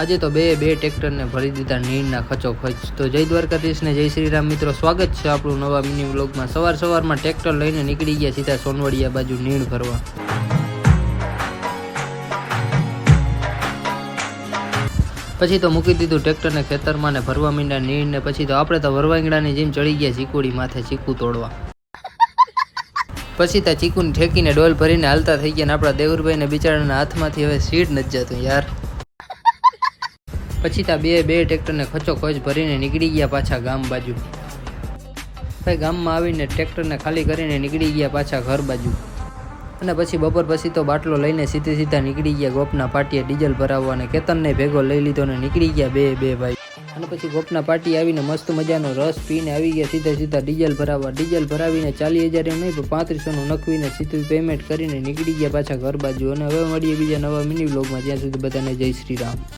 આજે તો બે ટ્રેક્ટરને ભરી દીધા નીણના ખચોખચ। તો જય દ્વારકાધીશ ને જય શ્રી રામ મિત્રો, સ્વાગત છે આપણું નવા મિની વ્લોગમાં। સવારમાં ટ્રેક્ટર લઈને નીકળી ગયા સીધા સોનવડિયા બાજુ નીણ ભરવા। પછી તો મૂકી દીધું ટ્રેક્ટરને ખેતરમાં ને ભરવા માંડ્યા નીણ ને। પછી તો આપણે તો વરવાંગડાની જેમ ચડી ગયા ચીકુડી માથે ચીકુ તોડવા। પછી ત્યાં ચીકુને ઠેકીને ડોલ ભરીને હાલતા થઈ ગયા ને આપણા દેવુરભાઈ ને બિચારાના હાથમાંથી હવે સીટ નથી જતું યાર। પછી ત્યાં બે ટ્રેક્ટરને ખચોખચ ભરીને નીકળી ગયા પાછા ગામ બાજુ। ભાઈ ગામમાં આવીને ટ્રેક્ટરને ખાલી કરીને નીકળી ગયા પાછા ઘર બાજુ। અને પછી બપોર પછી તો બાટલો લઈને સીધા નીકળી ગયા ગોપના પાટીએ ડીઝલ ભરાવવા અને કેતનને ભેગો લઈ લીધો ને નીકળી ગયા બે ભાઈ। અને પછી ગોપના પાટી આવીને મસ્ત મજાનો રસ પીને આવી ગયા સીધા ડીઝલ ભરાવવા। ડીઝલ ભરાવીને 40,000 એમ નહીં પણ 3500નું નખવીને સીધું પેમેન્ટ કરીને નીકળી ગયા પાછા ઘર બાજુ। અને હવે મળીએ બીજા નવા મિની વ્લોગમાં, ત્યાં સુધી બધાને જય શ્રી રામ।